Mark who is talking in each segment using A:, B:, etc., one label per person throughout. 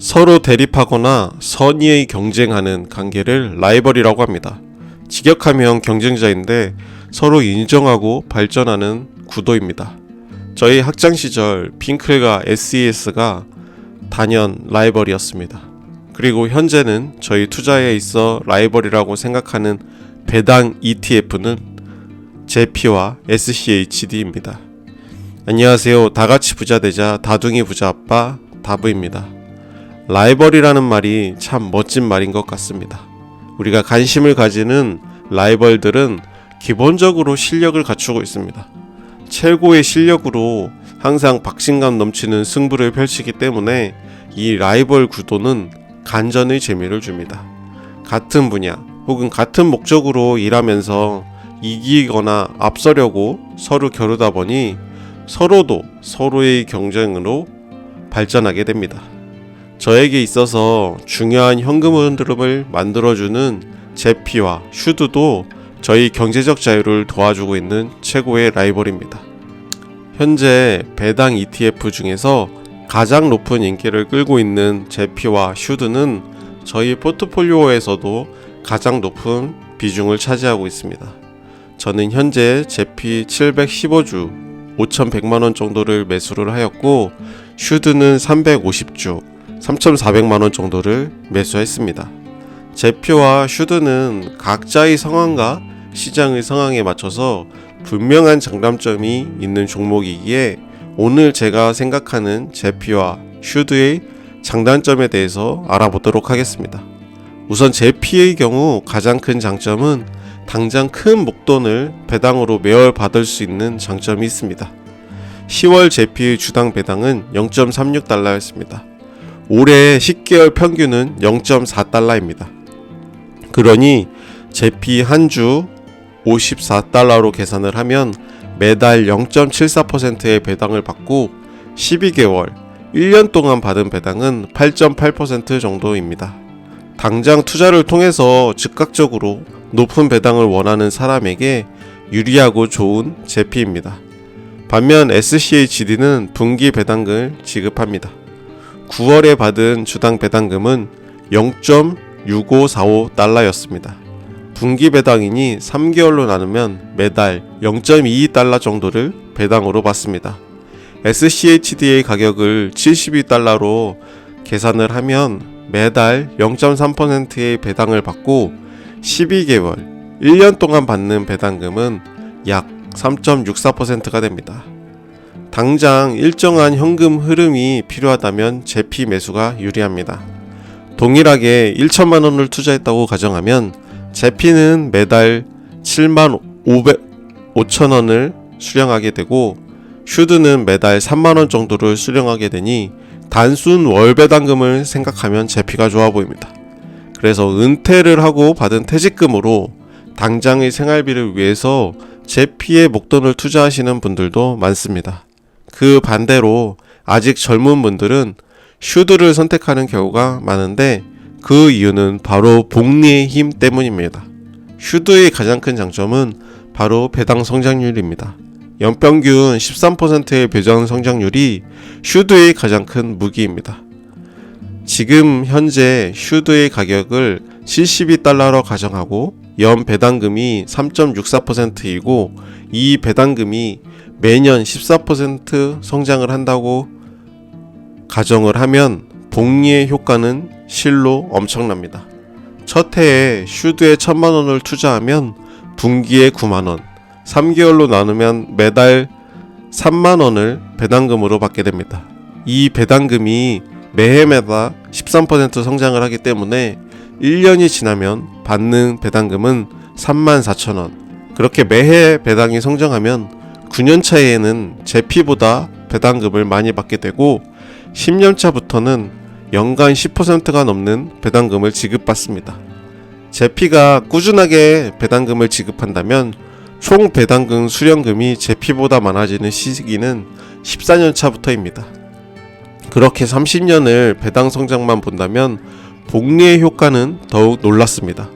A: 서로 대립하거나 선의의 경쟁하는 관계를 라이벌이라고 합니다. 직역하면 경쟁자인데 서로 인정하고 발전하는 구도입니다. 저희 학창시절 핑클과 SES가 단연 라이벌이었습니다. 그리고 현재는 저희 투자에 있어 라이벌이라고 생각하는 배당 ETF는 제피와 SCHD입니다. 안녕하세요. 다같이 부자되자 다둥이 부자아빠 다브입니다. 라이벌이라는 말이 참 멋진 말인 것 같습니다. 우리가 관심을 가지는 라이벌들은 기본적으로 실력을 갖추고 있습니다. 최고의 실력으로 항상 박진감 넘치는 승부를 펼치기 때문에 이 라이벌 구도는 간전의 재미를 줍니다. 같은 분야 혹은 같은 목적으로 일하면서 이기거나 앞서려고 서로 겨루다 보니 서로도 서로의 경쟁으로 발전하게 됩니다. 저에게 있어서 중요한 현금 흐름을 만들어주는 제피와 슈드도 저희 경제적 자유를 도와주고 있는 최고의 라이벌입니다. 현재 배당 ETF 중에서 가장 높은 인기를 끌고 있는 제피와 슈드는 저희 포트폴리오에서도 가장 높은 비중을 차지하고 있습니다. 저는 현재 제피 715주 5,100만원 정도를 매수를 하였고 슈드는 350주 3,400만원 정도를 매수했습니다. 제피와 슈드는 각자의 상황과 시장의 상황에 맞춰서 분명한 장단점이 있는 종목이기에 오늘 제가 생각하는 제피와 슈드의 장단점에 대해서 알아보도록 하겠습니다. 우선 제피의 경우 가장 큰 장점은 당장 큰 목돈을 배당으로 매월 받을 수 있는 장점이 있습니다. 10월 제피의 주당 배당은 0.36달러였습니다. 올해 10개월 평균은 0.4달러입니다. 그러니 제피 한 주 54달러로 계산을 하면 매달 0.74%의 배당을 받고 12개월 1년 동안 받은 배당은 8.8% 정도입니다. 당장 투자를 통해서 즉각적으로 높은 배당을 원하는 사람에게 유리하고 좋은 제피입니다. 반면 SCHD는 분기 배당을 지급합니다. 9월에 받은 주당 배당금은 0.6545달러였습니다. 분기 배당이니 3개월로 나누면 매달 0.22달러 정도를 배당으로 받습니다. SCHD의 가격을 72달러로 계산을 하면 매달 0.3%의 배당을 받고 12개월, 1년 동안 받는 배당금은 약 3.64%가 됩니다. 당장 일정한 현금 흐름이 필요하다면 제피 매수가 유리합니다. 동일하게 1천만원을 투자했다고 가정하면 제피는 매달 7만 5천원을 수령하게 되고 슈드는 매달 3만원 정도를 수령하게 되니 단순 월 배당금을 생각하면 제피가 좋아 보입니다. 그래서 은퇴를 하고 받은 퇴직금으로 당장의 생활비를 위해서 제피의 목돈을 투자하시는 분들도 많습니다. 그 반대로 아직 젊은 분들은 슈드를 선택하는 경우가 많은데 그 이유는 바로 복리의 힘 때문입니다. 슈드의 가장 큰 장점은 바로 배당 성장률입니다. 연평균 13%의 배당 성장률이 슈드의 가장 큰 무기입니다. 지금 현재 슈드의 가격을 72달러로 가정하고 연 배당금이 3.64%이고 이 배당금이 매년 14% 성장을 한다고 가정을 하면 복리의 효과는 실로 엄청납니다. 첫 해에 슈드에 1,000만원을 투자하면 분기에 9만원, 3개월로 나누면 매달 3만원을 배당금으로 받게 됩니다. 이 배당금이 매해마다 13% 성장을 하기 때문에 1년이 지나면 받는 배당금은 34,000원. 그렇게 매해 배당이 성장하면 9년 차에는 제피보다 배당금을 많이 받게 되고 10년 차부터는 연간 10%가 넘는 배당금을 지급받습니다. 제피가 꾸준하게 배당금을 지급한다면 총 배당금 수령금이 제피보다 많아지는 시기는 14년 차부터입니다. 그렇게 30년을 배당 성장만 본다면 복리의 효과는 더욱 놀랍습니다.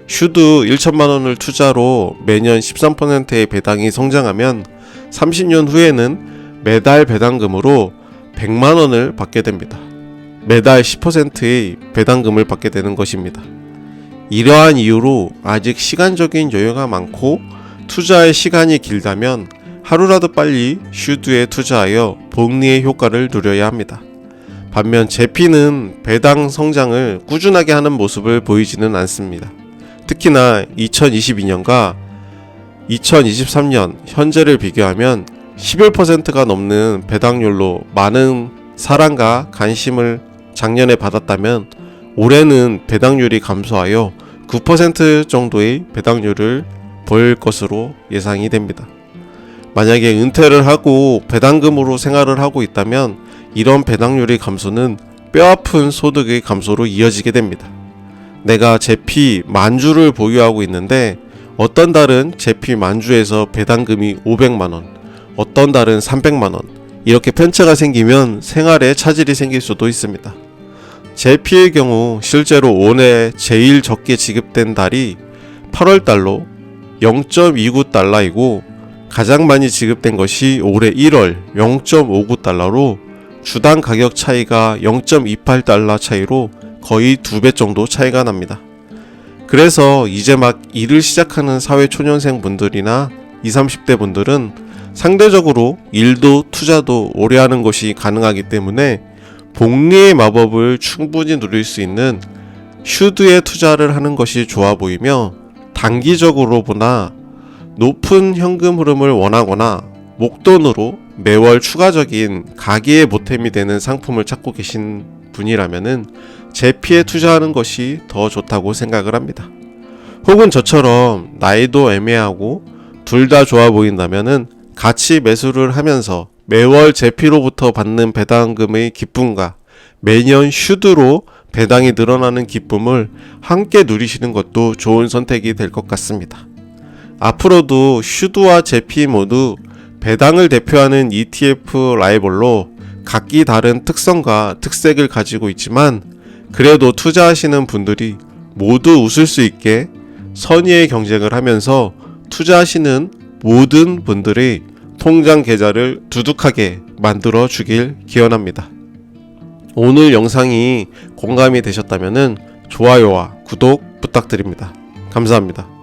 A: 슈드 1천만원을 투자로 매년 13%의 배당이 성장하면 30년 후에는 매달 배당금으로 100만원을 받게 됩니다. 매달 10%의 배당금을 받게 되는 것입니다. 이러한 이유로 아직 시간적인 여유가 많고 투자의 시간이 길다면 하루라도 빨리 슈드에 투자하여 복리의 효과를 누려야 합니다. 반면 제피는 배당 성장을 꾸준하게 하는 모습을 보이지는 않습니다. 특히나 2022년과 2023년 현재를 비교하면 11%가 넘는 배당률로 많은 사랑과 관심을 작년에 받았다면 올해는 배당률이 감소하여 9% 정도의 배당률을 보일 것으로 예상이 됩니다. 만약에 은퇴를 하고 배당금으로 생활을 하고 있다면 이런 배당률의 감소는 뼈아픈 소득의 감소로 이어지게 됩니다. 내가 제피 만주를 보유하고 있는데 어떤 달은 제피 만주에서 배당금이 500만원, 어떤 달은 300만원 이렇게 편차가 생기면 생활에 차질이 생길 수도 있습니다. 제피의 경우 실제로 올해 제일 적게 지급된 달이 8월달로 0.29달러이고 가장 많이 지급된 것이 올해 1월 0.59달러로 주당 가격 차이가 0.28달러 차이로 거의 2배 정도 차이가 납니다. 그래서 이제 막 일을 시작하는 사회초년생 분들이나 20, 30대 분들은 상대적으로 일도 투자도 오래 하는 것이 가능하기 때문에 복리의 마법을 충분히 누릴 수 있는 슈드에 투자를 하는 것이 좋아 보이며 단기적으로 보나 높은 현금 흐름을 원하거나 목돈으로 매월 추가적인 가계의 보탬이 되는 상품을 찾고 계신 분이라면은 제피에 투자하는 것이 더 좋다고 생각을 합니다. 혹은 저처럼 나이도 애매하고 둘 다 좋아 보인다면은 같이 매수를 하면서 매월 제피로부터 받는 배당금의 기쁨과 매년 슈드로 배당이 늘어나는 기쁨을 함께 누리시는 것도 좋은 선택이 될 것 같습니다. 앞으로도 슈드와 제피 모두 배당을 대표하는 ETF 라이벌로 각기 다른 특성과 특색을 가지고 있지만 그래도 투자하시는 분들이 모두 웃을 수 있게 선의의 경쟁을 하면서 투자하시는 모든 분들의 통장 계좌를 두둑하게 만들어 주길 기원합니다. 오늘 영상이 공감이 되셨다면 좋아요와 구독 부탁드립니다. 감사합니다.